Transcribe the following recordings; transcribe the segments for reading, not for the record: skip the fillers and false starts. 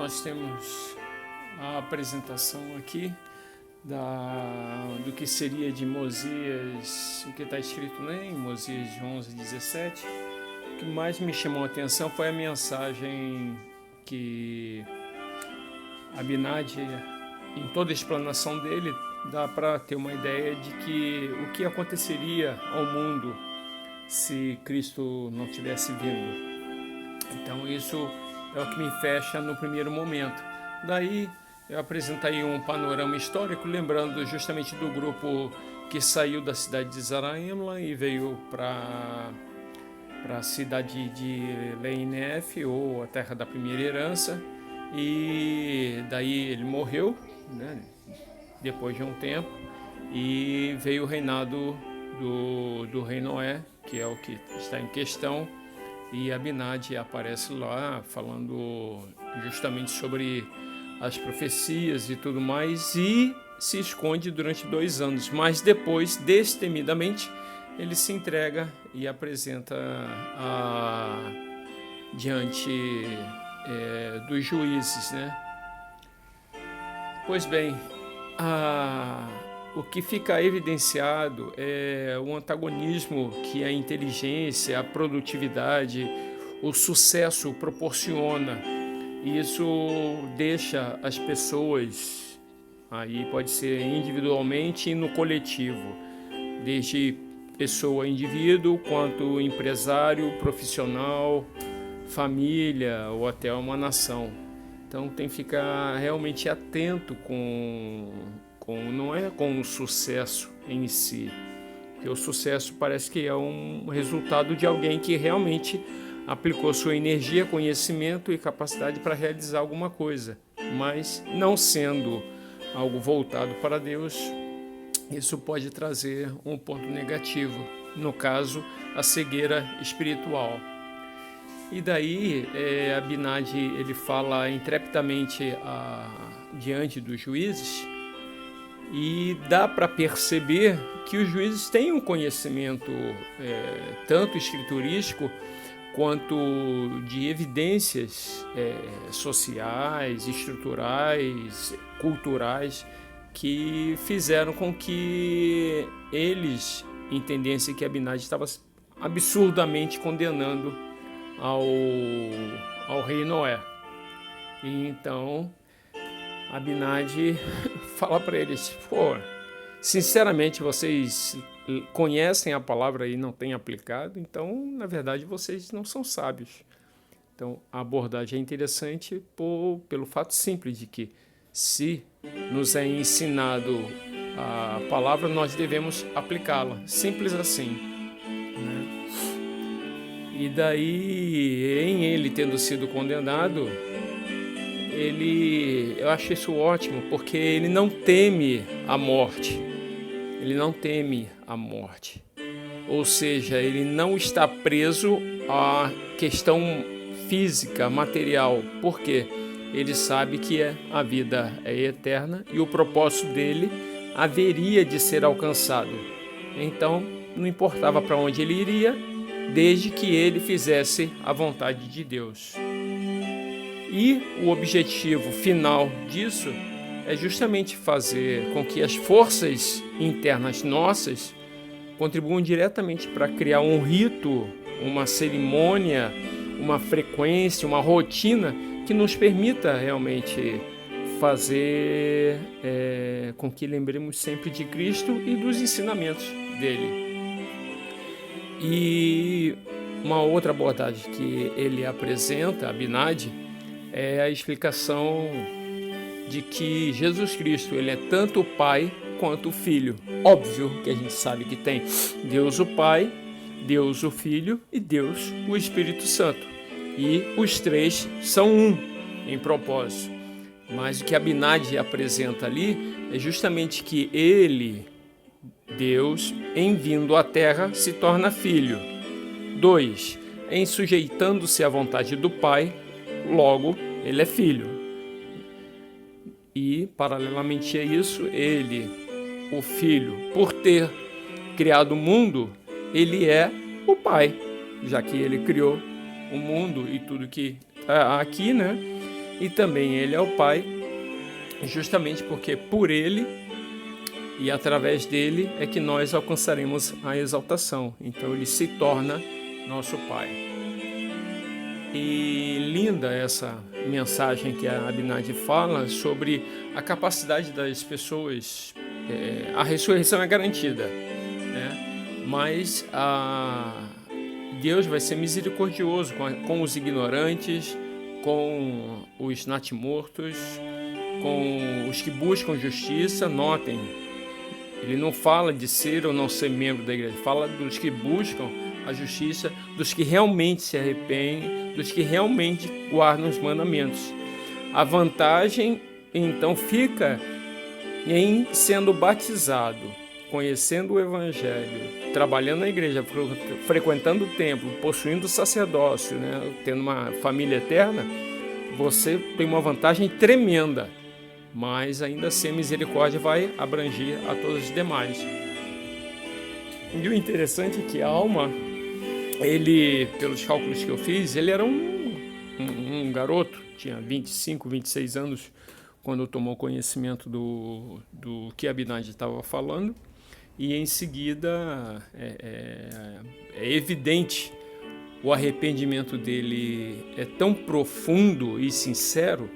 nós temos a apresentação aqui do que seria de Mosias, o que está escrito em Mosias 11:17. O que mais me chamou a atenção foi a mensagem que Abinadi, em toda a explanação dele, dá para ter uma ideia de que o que aconteceria ao mundo se Cristo não tivesse vindo. Então isso é o que me fecha no primeiro momento. Daí eu apresentei um panorama histórico, lembrando justamente do grupo que saiu da cidade de Zarahemla e veio para a cidade de Leinef, ou a terra da primeira herança, e daí ele morreu, né, depois de um tempo, e veio o reinado do rei Noé, que é o que está em questão, e Abinadi aparece lá falando justamente sobre as profecias e tudo mais, e se esconde durante 2 anos, mas depois, destemidamente, ele se entrega e apresenta diante dos juízes, né? Pois bem, o que fica evidenciado é o antagonismo que a inteligência, a produtividade, o sucesso proporciona. E isso deixa as pessoas, aí pode ser individualmente e no coletivo, desde pessoa, indivíduo, quanto empresário, profissional, família ou até uma nação. Então tem que ficar realmente atento não é com o sucesso em si, porque o sucesso parece que é um resultado de alguém que realmente aplicou sua energia, conhecimento e capacidade para realizar alguma coisa, mas não sendo algo voltado para Deus, isso pode trazer um ponto negativo, no caso, a cegueira espiritual. E daí, Abinadi ele fala intrepidamente diante dos juízes, e dá para perceber que os juízes têm um conhecimento tanto escriturístico quanto de evidências sociais, estruturais, culturais, que fizeram com que eles entendessem que Abinadi estava absurdamente condenando ao rei Noé. E então Abinadi fala para eles: sinceramente, vocês conhecem a palavra e não têm aplicado, então, na verdade, vocês não são sábios. Então, a abordagem é interessante pelo fato simples de que, se nos é ensinado a palavra, nós devemos aplicá-la. Simples assim, né? E daí, em ele tendo sido condenado, eu acho isso ótimo, porque ele não teme a morte. Ele não teme a morte. Ou seja, ele não está preso à questão física, material. Por quê? Ele sabe que a vida é eterna e o propósito dele haveria de ser alcançado. Então, não importava para onde ele iria, desde que ele fizesse a vontade de Deus. E o objetivo final disso é justamente fazer com que as forças internas nossas contribuam diretamente para criar um rito, uma cerimônia, uma frequência, uma rotina que nos permita realmente fazer com que lembremos sempre de Cristo e dos ensinamentos dele. E uma outra abordagem que ele apresenta, Abinadi, é a explicação de que Jesus Cristo ele é tanto o Pai quanto o Filho. Óbvio que a gente sabe que tem Deus o Pai, Deus o Filho e Deus o Espírito Santo. E os três são um em propósito. Mas o que Abinadi apresenta ali é justamente que ele, Deus, em vindo à Terra, se torna Filho. 2. Em sujeitando-se à vontade do Pai, logo, ele é Filho. E, paralelamente a isso, ele, o Filho, por ter criado o mundo, ele é o Pai, já que ele criou o mundo e tudo que está aqui, né? e também ele é o Pai, justamente porque por ele e através dele é que nós alcançaremos a exaltação. Então ele se torna nosso Pai. E linda essa mensagem que a Abinadi fala sobre a capacidade das pessoas. A ressurreição é garantida, né? Mas Deus vai ser misericordioso com os ignorantes, com os natimortos, com os que buscam justiça. Notem, ele não fala de ser ou não ser membro da igreja, fala dos que buscam a justiça, dos que realmente se arrependem, dos que realmente guardam os mandamentos. A vantagem, então, fica em sendo batizado, conhecendo o Evangelho, trabalhando na igreja, frequentando o templo, possuindo o sacerdócio, né, tendo uma família eterna. Você tem uma vantagem tremenda, mas ainda assim a misericórdia vai abranger a todos os demais. E o interessante é que a alma, ele, pelos cálculos que eu fiz, ele era um garoto, tinha 25, 26 anos, quando tomou conhecimento do que Abinadi estava falando, e em seguida é evidente, o arrependimento dele é tão profundo e sincero,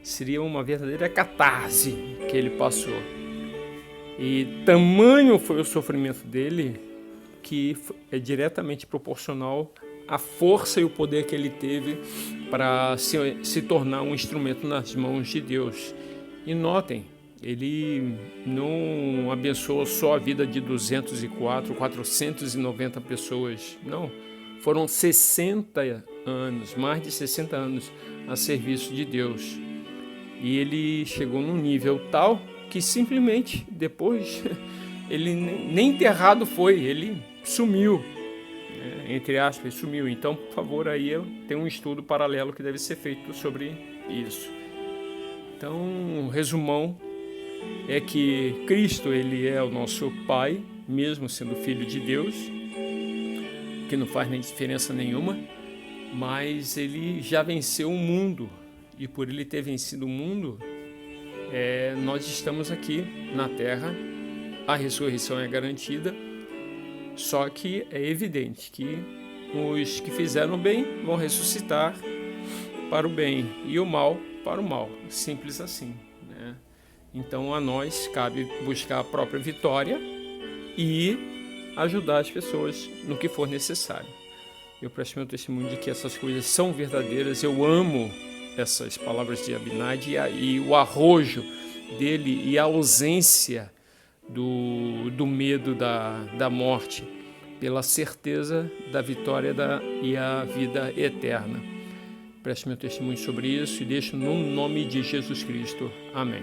seria uma verdadeira catarse que ele passou. E tamanho foi o sofrimento dele que é diretamente proporcional à força e o poder que ele teve para se tornar um instrumento nas mãos de Deus. E notem, ele não abençoou só a vida de 490 pessoas, não. Foram 60 anos, mais de 60 anos a serviço de Deus. E ele chegou num nível tal que simplesmente depois ele nem enterrado foi, ele sumiu, entre aspas, sumiu. Então, por favor, aí tem um estudo paralelo que deve ser feito sobre isso. Então, um resumão é que Cristo, ele é o nosso Pai, mesmo sendo Filho de Deus, que não faz nem diferença nenhuma, mas ele já venceu o mundo, e por ele ter vencido o mundo, nós estamos aqui na Terra, a ressurreição é garantida, só que é evidente que os que fizeram bem vão ressuscitar para o bem e o mal para o mal, simples assim, né? Então a nós cabe buscar a própria vitória e ajudar as pessoas no que for necessário. Eu presto meu testemunho de que essas coisas são verdadeiras, eu amo essas palavras de Abinadi e o arrojo dele e a ausência do medo da morte, pela certeza da vitória e a vida eterna. Presto meu testemunho sobre isso e deixo no nome de Jesus Cristo. Amém.